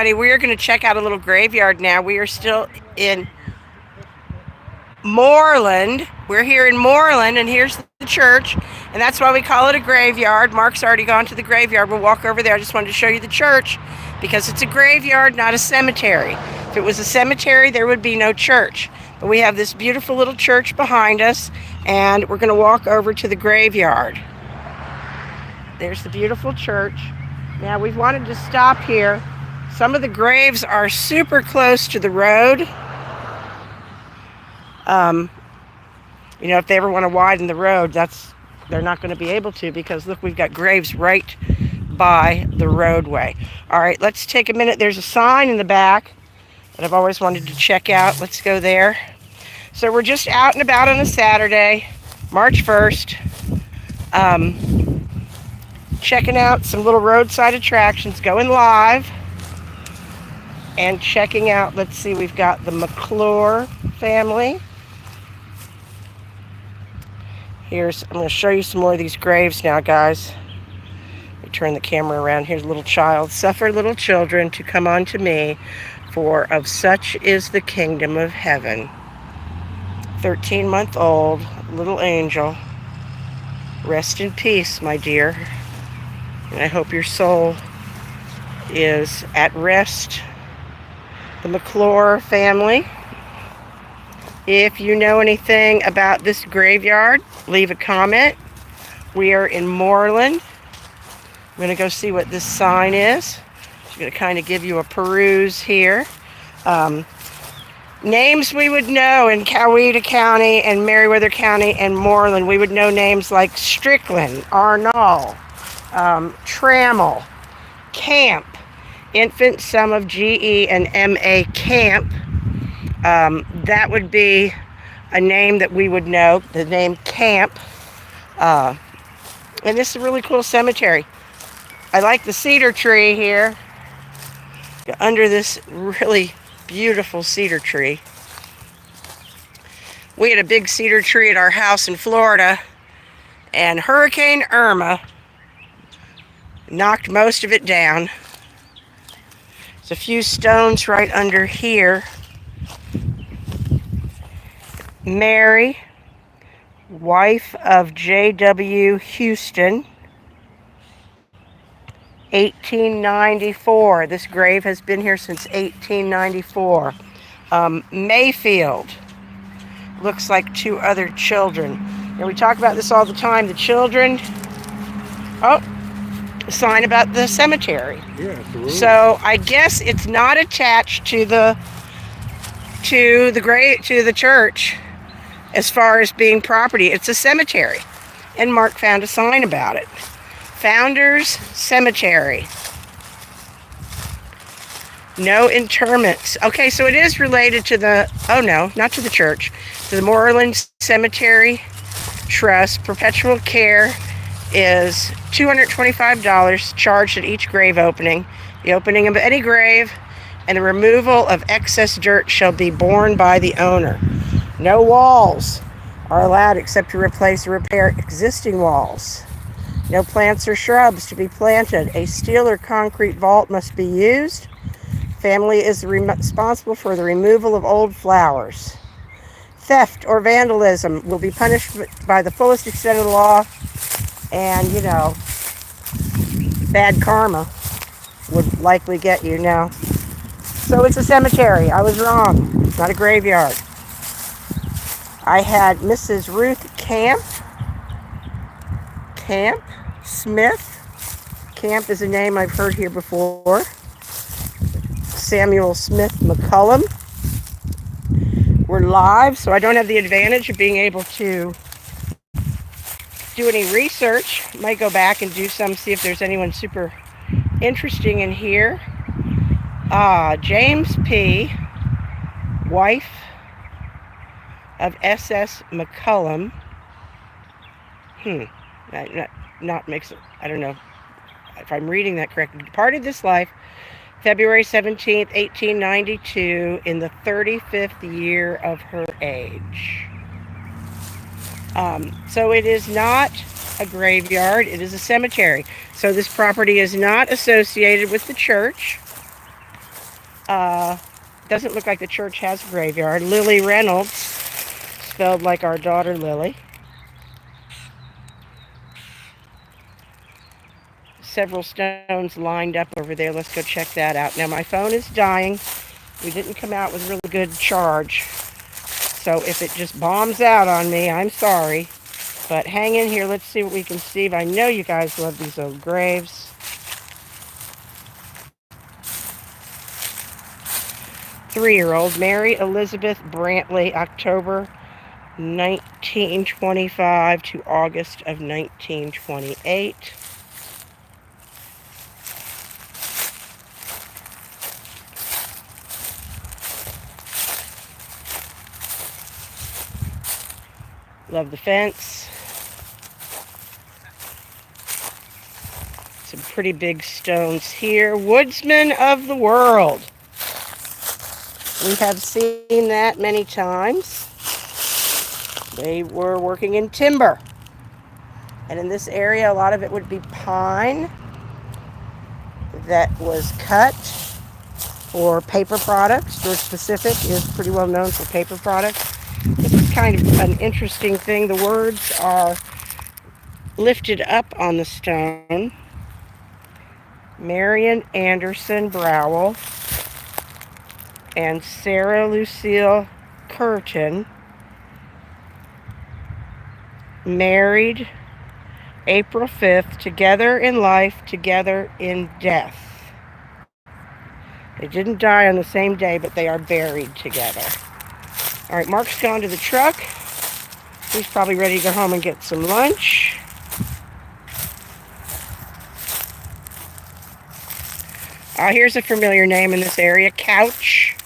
everybody. We are going to check out a little graveyard now. We are still in Moreland. We're here in Moreland, and here's the church, and that's why we call it a graveyard. Mark's already gone to the graveyard. We'll walk over there. I just wanted to show you the church because it's a graveyard, not a cemetery. If it was a cemetery, there would be no church. But we have this beautiful little church behind us, and we're going to walk over to the graveyard. There's the beautiful church. Now, we've wanted to stop here. Some of the graves are super close to the road. If they ever want to widen the road, they're not going to be able to because, look, we've got graves right by the roadway. All right, let's take a minute. There's a sign in the back that I've always wanted to check out. Let's go there. So we're just out and about on a Saturday, March 1st. Checking out some little roadside attractions, going live, and checking out, let's see, we've got the McClure family. I'm going to show you some more of these graves now, guys. Let me turn the camera around. Here's a little child. Suffer little children to come unto me, for of such is the kingdom of heaven. 13-month-old little angel. Rest in peace, my dear. And I hope your soul is at rest. The McClure family. If you know anything about this graveyard, leave a comment. We are in Moreland. I'm going to go see what this sign is. I'm going to kind of give you a peruse here. Names we would know in Coweta County and Meriwether County and Moreland. We would know names like Strickland, Arnall, Trammell, Camp, infant sum of GE and MA Camp. That would be a name that we would know, the name Camp. And this is a really cool cemetery. I like the cedar tree here. Under this really beautiful cedar tree. We had a big cedar tree at our house in Florida, and Hurricane Irma knocked most of it down. There's a few stones right under here. Mary, wife of J.W. Houston, 1894. This grave has been here since 1894. Mayfield, looks like two other children. And we talk about this all the time. The children, a sign about the cemetery. Yeah, absolutely. So I guess it's not attached to the church as far as being property. It's a cemetery. And Mark found a sign about it. Founders Cemetery. No interments. Okay, so it is related to not to the church, to the Moreland Cemetery Trust. Perpetual care is $225 charged at each grave opening. The opening of any grave and the removal of excess dirt shall be borne by the owner. No walls are allowed except to replace or repair existing walls. No plants or shrubs to be planted. A steel or concrete vault must be used. Family is responsible for the removal of old flowers. Theft or vandalism will be punished by the fullest extent of the law. And, bad karma would likely get you now. So it's a cemetery. I was wrong. It's not a graveyard. I had Mrs. Ruth Camp Smith. Camp is a name I've heard here before. Samuel Smith McCullum. We're live, so I don't have the advantage of being able to do any research. Might go back and do some, see if there's anyone super interesting in here. James P., wife of S.S. McCullum. Not makes it, I don't know if I'm reading that correctly. Departed this life February 17th, 1892, in the 35th year of her age. So it is not a graveyard, it is a cemetery. So this property is not associated with the church. Doesn't look like the church has a graveyard. Lily Reynolds, spelled like our daughter Lily. Several stones lined up over there. Let's go check that out. Now my phone is dying. We didn't come out with really good charge. So if it just bombs out on me, I'm sorry. But hang in here. Let's see what we can see. I know you guys love these old graves. 3-year-old Mary Elizabeth Brantley, October 1925 to August of 1928. Love the fence. Some pretty big stones here. Woodsman of the world. We have seen that many times. They were working in timber. And in this area, a lot of it would be pine that was cut for paper products. Georgia Pacific is pretty well known for paper products. This is kind of an interesting thing. The words are lifted up on the stone. Marion Anderson Browell and Sarah Lucille Curtin, married April 5th, together in life, together in death. They didn't die on the same day, but they are buried together. All right, Mark's gone to the truck. He's probably ready to go home and get some lunch. Here's a familiar name in this area, Couch.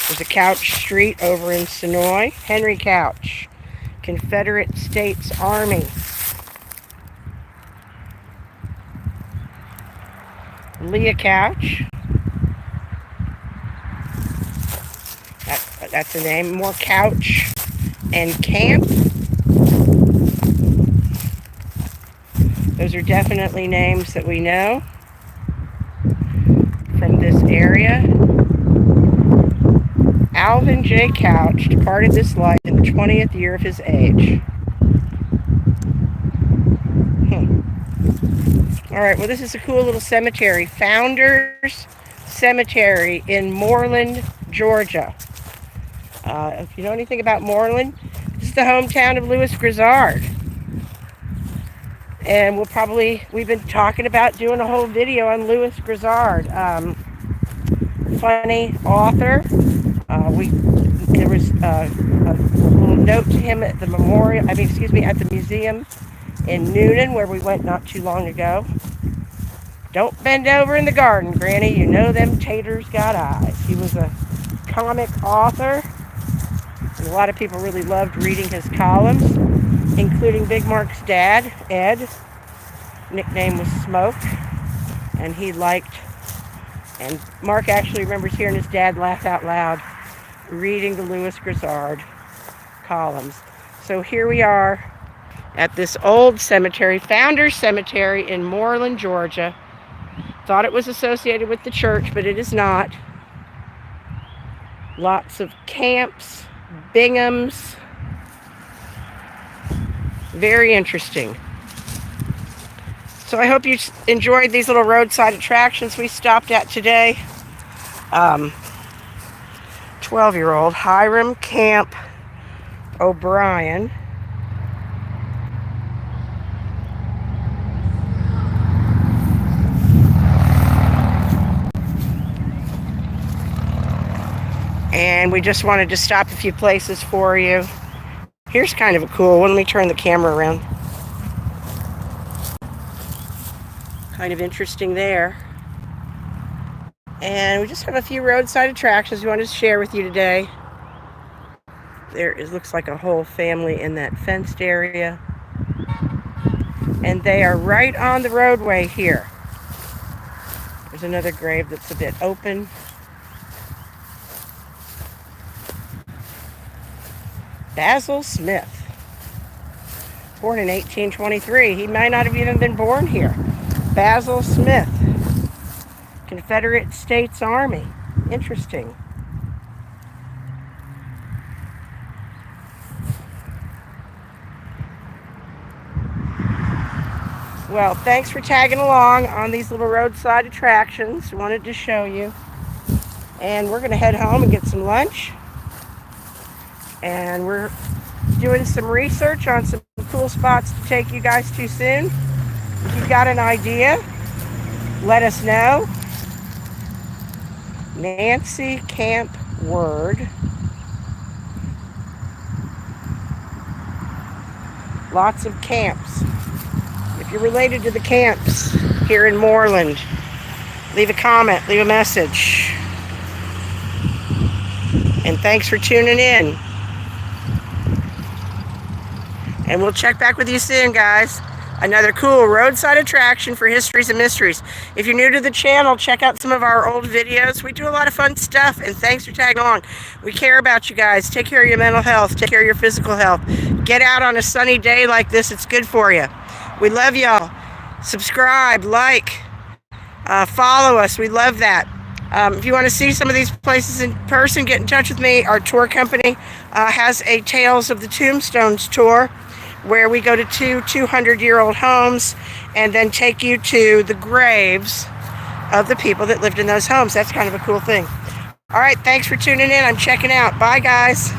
There's a Couch Street over in Sonoy. Henry Couch, Confederate States Army. Leah Couch. That's the name. More Couch and Camp. Those are definitely names that we know from this area. Alvin J. Couch departed this life in the 20th year of his age. All right, well, this is a cool little cemetery. Founders Cemetery in Moreland, Georgia. If you know anything about Moreland, this is the hometown of Louis Grizzard. And we've been talking about doing a whole video on Louis Grizzard. Funny author. There was a little note to him at the at the museum in Noonan, where we went not too long ago. Don't bend over in the garden, Granny. You know them taters got eyes. He was a comic author, and a lot of people really loved reading his columns, including Big Mark's dad, Ed. Nickname was Smoke, and and Mark actually remembers hearing his dad laugh out loud reading the Louis Grizzard columns. So here we are at this old cemetery, Founders Cemetery in Moreland, Georgia. Thought it was associated with the church, but it is not. Lots of camps, Binghams. Very interesting. So I hope you enjoyed these little roadside attractions we stopped at today. 12-year-old Hiram Camp O'Brien. And we just wanted to stop a few places for you. Here's kind of a cool one. Let me turn the camera around. Kind of interesting there. And we just have a few roadside attractions we wanted to share with you today. Looks like a whole family in that fenced area. And they are right on the roadway here. There's another grave that's a bit open. Basil Smith, born in 1823. He might not have even been born here. Basil Smith, Confederate States Army. interesting. Well, thanks for tagging along on these little roadside attractions. Wanted to show you. And we're going to head home and get some lunch. And we're doing some research on some cool spots to take you guys to soon. If you've got an idea, let us know. Nancy Camp Word. Lots of camps. If you're related to the camps here in Moreland, leave a comment, leave a message. And thanks for tuning in. And we'll check back with you soon, guys. Another cool roadside attraction for histories and mysteries. If you're new to the channel, check out some of our old videos. We do a lot of fun stuff, and thanks for tagging along. We care about you guys. Take care of your mental health. Take care of your physical health. Get out on a sunny day like this. It's good for you. We love y'all. Subscribe, like, follow us. We love that. If you want to see some of these places in person, get in touch with me. Our tour company has a Tales of the Tombstones tour, where we go to 200-year-old homes and then take you to the graves of the people that lived in those homes. That's kind of a cool thing. All right, thanks for tuning in. I'm checking out. Bye, guys.